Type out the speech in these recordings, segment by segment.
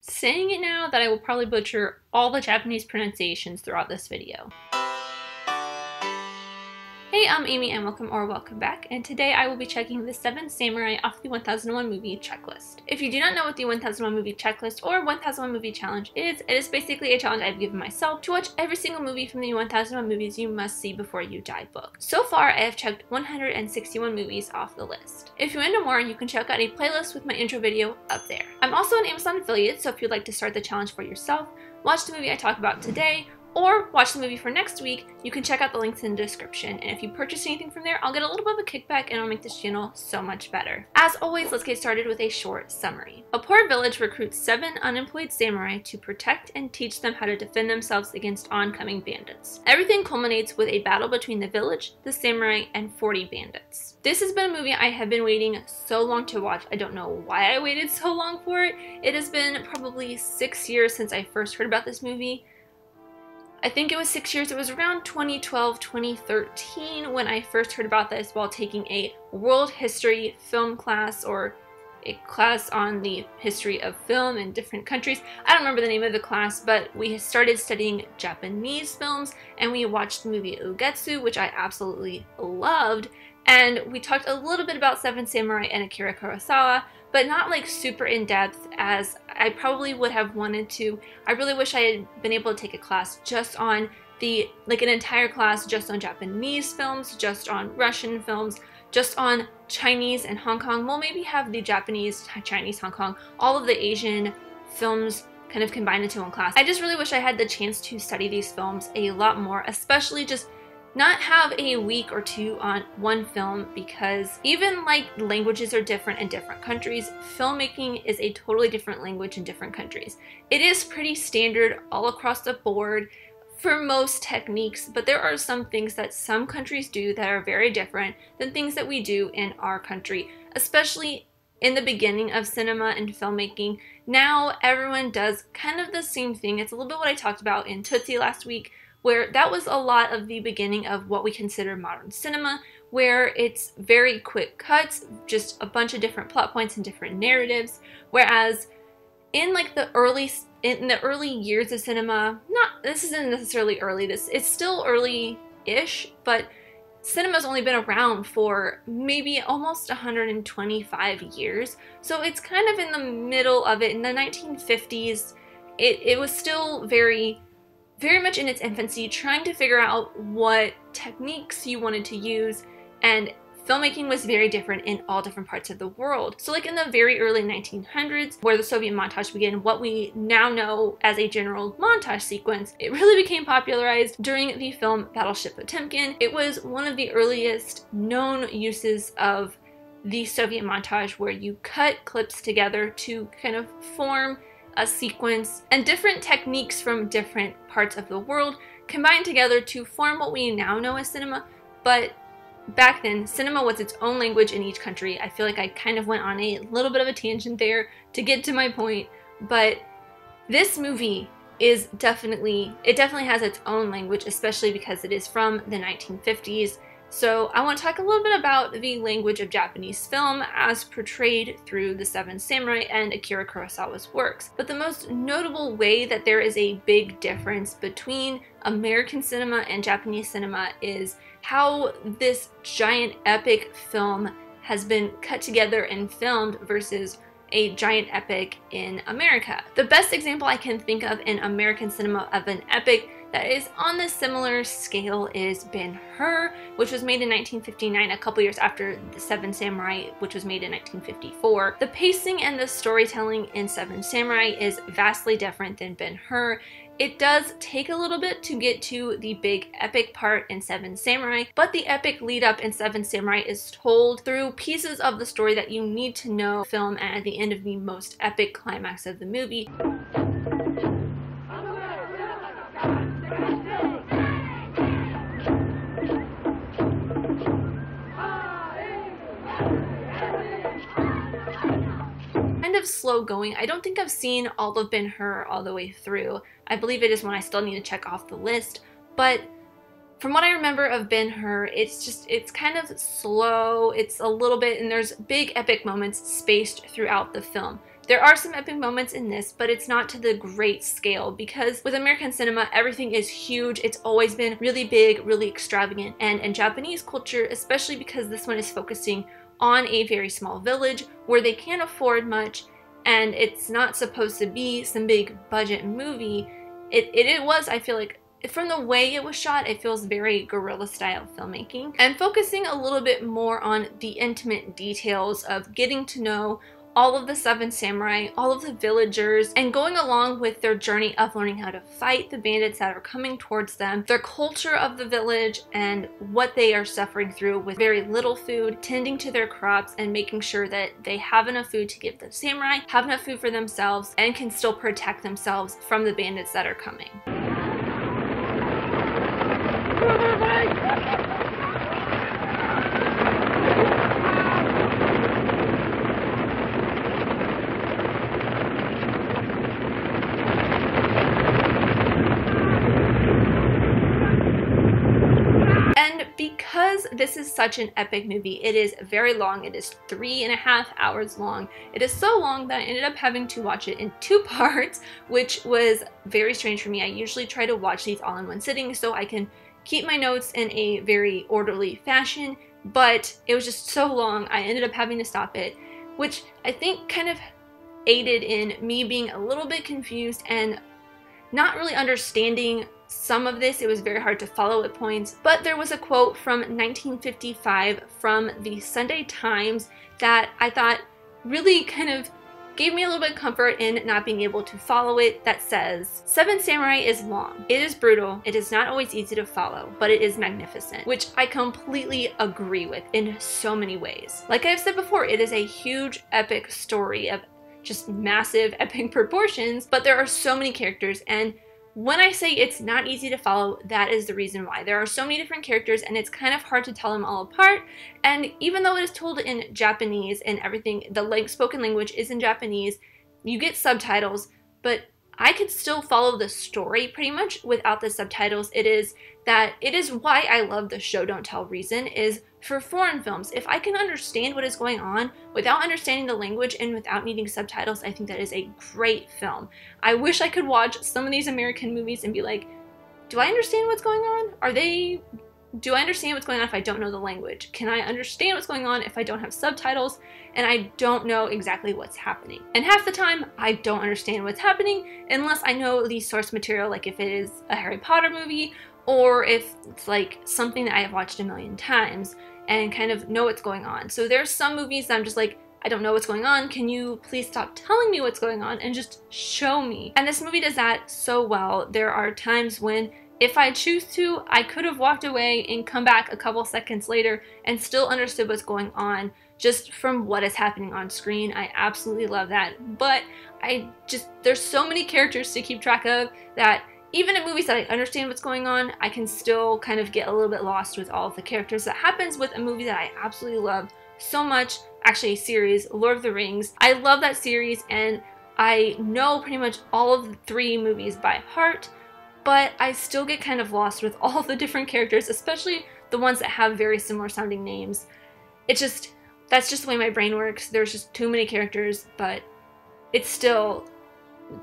saying it now that I will probably butcher all the Japanese pronunciations throughout this video. Hey, I'm Amy and welcome back, and today I will be checking the 7 Samurai off the 1001 Movie Checklist. If you do not know what the 1001 Movie Checklist or 1001 Movie Challenge is, it is basically a challenge I've given myself to watch every single movie from the 1001 Movies You Must See Before You Die book. So far, I have checked 161 movies off the list. If you want to know more, you can check out a playlist with my intro video up there. I'm also an Amazon affiliate, so if you'd like to start the challenge for yourself, watch the movie I talk about today, or watch the movie for next week, you can check out the links in the description, and if you purchase anything from there, I'll get a little bit of a kickback and it'll make this channel so much better. As always, let's get started with a short summary. A poor village recruits 7 unemployed samurai to protect and teach them how to defend themselves against oncoming bandits. Everything culminates with a battle between the village, the samurai, and 40 bandits. This has been a movie I have been waiting so long to watch. I don't know why I waited so long for it. It has been probably 6 years since I first heard about this movie. I think it was 6 years. It was around 2012, 2013 when I first heard about this while taking a world history film class, or a class on the history of film in different countries. I don't remember the name of the class, but we started studying Japanese films and we watched the movie Ugetsu, which I absolutely loved. And we talked a little bit about Seven Samurai and Akira Kurosawa, but not like super in depth as I probably would have wanted to. I really wish I had been able to take a class just on an entire class just on Japanese films, just on Russian films, just on Chinese and Hong Kong. We'll maybe have the Japanese, Chinese, Hong Kong, all of the Asian films kind of combined into one class. I just really wish I had the chance to study these films a lot more, especially just not have a week or two on one film, because even like languages are different in different countries, filmmaking is a totally different language in different countries. It is pretty standard all across the board for most techniques, but there are some things that some countries do that are very different than things that we do in our country, especially in the beginning of cinema and filmmaking. Now everyone does kind of the same thing. It's a little bit what I talked about in Tootsie last week, where that was a lot of the beginning of what we consider modern cinema, where it's very quick cuts, just a bunch of different plot points and different narratives, whereas in the early years of cinema, this isn't necessarily early, it's still early-ish, but cinema's only been around for maybe almost 125 years, so it's kind of in the middle of it. In the 1950s, it was still very much in its infancy, trying to figure out what techniques you wanted to use, and filmmaking was very different in all different parts of the world. So like in the very early 1900s, where the Soviet montage began, what we now know as a general montage sequence, it really became popularized during the film Battleship Potemkin. It was one of the earliest known uses of the Soviet montage, where you cut clips together to kind of form a sequence, and different techniques from different parts of the world combined together to form what we now know as cinema. But back then, cinema was its own language in each country. I feel like I kind of went on a little bit of a tangent there to get to my point, but this movie definitely has its own language, especially because it is from the 1950s. So I want to talk a little bit about the language of Japanese film as portrayed through the Seven Samurai and Akira Kurosawa's works. But the most notable way that there is a big difference between American cinema and Japanese cinema is how this giant epic film has been cut together and filmed versus a giant epic in America. The best example I can think of in American cinema of an epic that is on the similar scale is Ben-Hur, which was made in 1959, a couple years after The Seven Samurai, which was made in 1954. The pacing and the storytelling in Seven Samurai is vastly different than Ben-Hur. It does take a little bit to get to the big epic part in Seven Samurai, but the epic lead up in Seven Samurai is told through pieces of the story that you need to know film, and at the end of the most epic climax of the movie. Of slow going. I don't think I've seen all of Ben-Hur all the way through. I believe it is one I still need to check off the list, but from what I remember of Ben-Hur, it's kind of slow, it's a little bit, and there's big epic moments spaced throughout the film. There are some epic moments in this, but it's not to the great scale because with American cinema, everything is huge. It's always been really big, really extravagant. And in Japanese culture, especially because this one is focusing on a very small village where they can't afford much and it's not supposed to be some big budget movie, it was, I feel like, from the way it was shot, it feels very guerrilla style filmmaking. And focusing a little bit more on the intimate details of getting to know all of the seven samurai, all of the villagers, and going along with their journey of learning how to fight the bandits that are coming towards them, their culture of the village, and what they are suffering through with very little food, tending to their crops, and making sure that they have enough food to give the samurai, have enough food for themselves, and can still protect themselves from the bandits that are coming. Because this is such an epic movie, it is very long. It is 3.5 hours long. It is so long that I ended up having to watch it in 2 parts, which was very strange for me. I usually try to watch these all in one sitting so I can keep my notes in a very orderly fashion, but it was just so long I ended up having to stop it, which I think kind of aided in me being a little bit confused and not really understanding some of this. It was very hard to follow at points, but there was a quote from 1955 from the Sunday Times that I thought really kind of gave me a little bit of comfort in not being able to follow it, that says, "Seven Samurai is long. It is brutal. It is not always easy to follow, but it is magnificent," which I completely agree with in so many ways. Like I've said before, it is a huge epic story of just massive epic proportions, but there are so many characters, and when I say it's not easy to follow, that is the reason why. There are so many different characters and it's kind of hard to tell them all apart. And even though it is told in Japanese and everything, the spoken language is in Japanese, you get subtitles, but I could still follow the story pretty much without the subtitles. It is why I love the show don't tell reason, is for foreign films. If I can understand what is going on without understanding the language and without needing subtitles, I think that is a great film. I wish I could watch some of these American movies and be like, do I understand what's going on? Do I understand what's going on if I don't know the language? Can I understand what's going on if I don't have subtitles and I don't know exactly what's happening? And half the time, I don't understand what's happening unless I know the source material, like if it is a Harry Potter movie or if it's like something that I have watched a million times and kind of know what's going on. So there's some movies that I'm just like, I don't know what's going on. Can you please stop telling me what's going on and just show me? And this movie does that so well. There are times when if I choose to, I could have walked away and come back a couple seconds later and still understood what's going on just from what is happening on screen. I absolutely love that. But there's so many characters to keep track of that even in movies that I understand what's going on, I can still kind of get a little bit lost with all of the characters. That happens with a movie that I absolutely love so much, actually a series, Lord of the Rings. I love that series and I know pretty much all of the 3 movies by heart, but I still get kind of lost with all the different characters, especially the ones that have very similar sounding names. That's just the way my brain works. There's just too many characters, but it's still,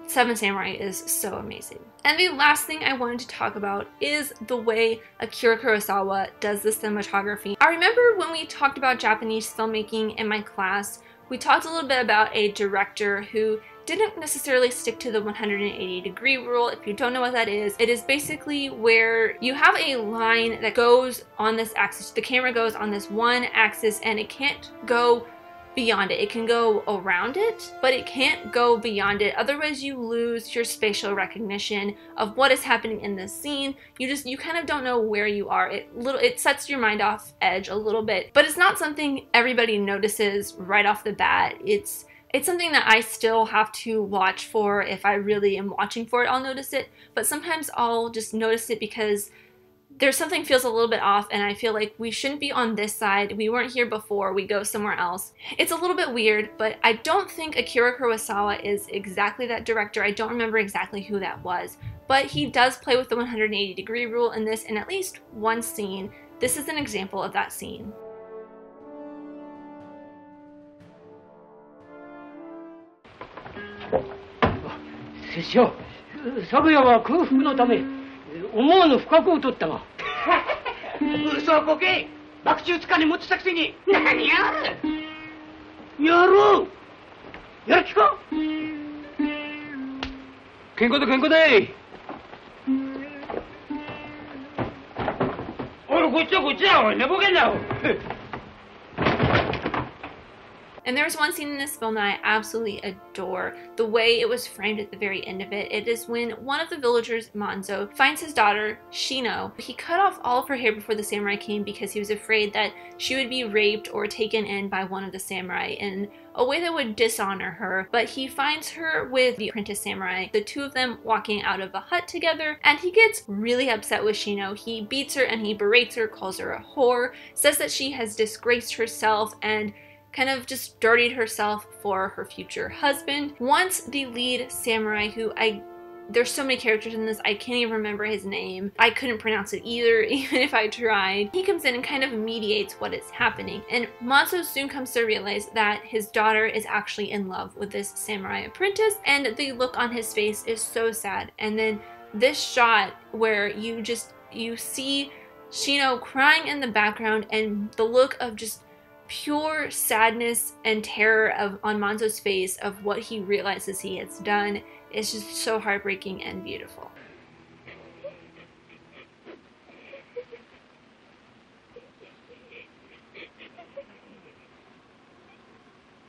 Seven Samurai is so amazing. And the last thing I wanted to talk about is the way Akira Kurosawa does the cinematography. I remember when we talked about Japanese filmmaking in my class, we talked a little bit about a director who didn't necessarily stick to the 180-degree rule. If you don't know what that is, it is basically where you have a line that goes on this axis. The camera goes on this one axis and it can't go beyond it. It can go around it, but it can't go beyond it. Otherwise, you lose your spatial recognition of what is happening in this scene. You kind of don't know where you are. It sets your mind off edge a little bit, but it's not something everybody notices right off the bat. It's something that I still have to watch for. If I really am watching for it, I'll notice it, but sometimes I'll just notice it because there's something feels a little bit off and I feel like we shouldn't be on this side. We weren't here before, we go somewhere else. It's a little bit weird, but I don't think Akira Kurosawa is exactly that director. I don't remember exactly who that was, but he does play with the 180-degree rule in this in at least one scene. This is an example of that scene. 拙者、昨夜は空腹のため思わぬ不覚を取ったが。嘘をこけ。爆中塚に持ってたくせに何やる。やろう。やる気か。健康だ健康だい。おいこっちはこっちだ。おい寝ぼけんなよ。And there's one scene in this film that I absolutely adore. The way it was framed at the very end of it. It is when one of the villagers, Manzo, finds his daughter, Shino. He cut off all of her hair before the samurai came because he was afraid that she would be raped or taken in by one of the samurai in a way that would dishonor her. But he finds her with the apprentice samurai, the two of them walking out of a hut together, and he gets really upset with Shino. He beats her and he berates her, calls her a whore, says that she has disgraced herself and kind of just dirtied herself for her future husband. Once the lead samurai, who there's so many characters in this, I can't even remember his name. I couldn't pronounce it either, even if I tried. He comes in and kind of mediates what is happening. And Manzo soon comes to realize that his daughter is actually in love with this samurai apprentice, and the look on his face is so sad. And then this shot where you see Shino crying in the background and the look of just pure sadness and terror on Manzo's face of what he realizes he has done is just so heartbreaking and beautiful.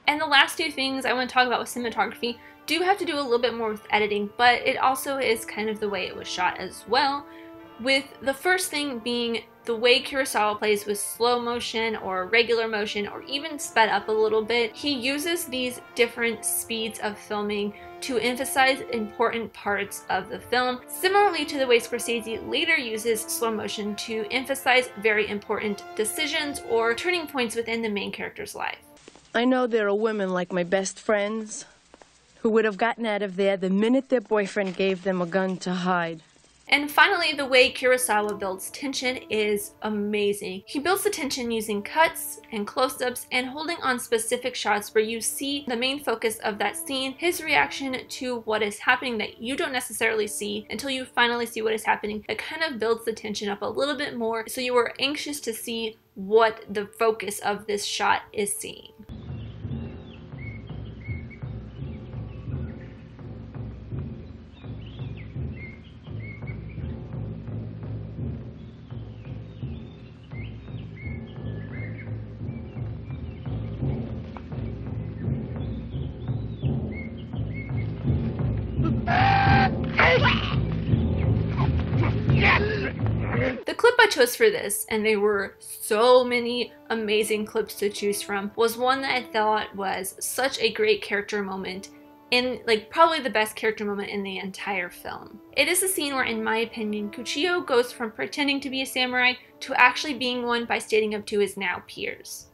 And the last two things I want to talk about with cinematography do have to do a little bit more with editing, but it also is kind of the way it was shot as well. With the first thing being the way Kurosawa plays with slow motion or regular motion or even sped up a little bit. He uses these different speeds of filming to emphasize important parts of the film, similarly to the way Scorsese later uses slow motion to emphasize very important decisions or turning points within the main character's life. I know there are women like my best friends who would have gotten out of there the minute their boyfriend gave them a gun to hide. And finally, the way Kurosawa builds tension is amazing. He builds the tension using cuts and close-ups and holding on specific shots where you see the main focus of that scene, his reaction to what is happening that you don't necessarily see until you finally see what is happening. It kind of builds the tension up a little bit more so you are anxious to see what the focus of this shot is seeing. The clip I chose for this, and there were so many amazing clips to choose from, was one that I thought was such a great character moment, in probably the best character moment in the entire film. It is a scene where, in my opinion, Kuchiyo goes from pretending to be a samurai to actually being one by standing up to his now peers.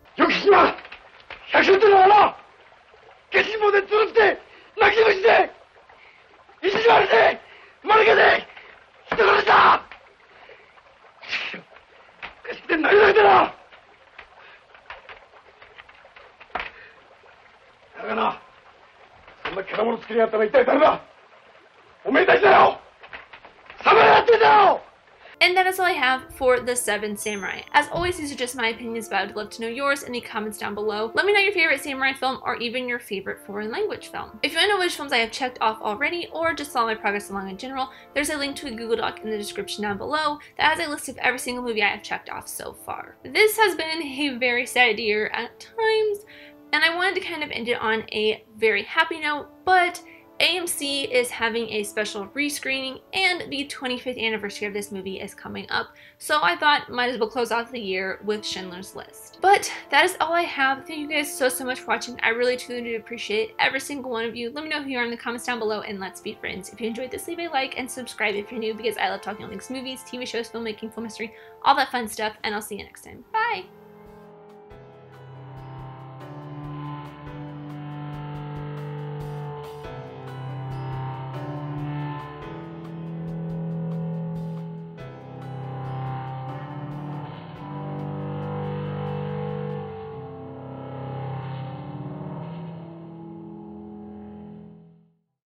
And that is all I have for The Seven Samurai. As always, these are just my opinions, but I'd love to know yours in the comments down below. Let me know your favorite samurai film or even your favorite foreign language film. If you want to know which films I have checked off already or just follow my progress along in general, there's a link to a Google Doc in the description down below that has a list of every single movie I have checked off so far. This has been a very sad year at times, and I wanted to kind of end it on a very happy note, but AMC is having a special rescreening and the 25th anniversary of this movie is coming up, so I thought might as well close off the year with Schindler's List. But that is all I have. Thank you guys so much for watching. I really truly do appreciate every single one of you. Let me know who you are in the comments down below and let's be friends. If you enjoyed this, leave a like and subscribe if you're new because I love talking all things movies, TV shows, filmmaking, film history, all that fun stuff, and I'll see you next time. Bye!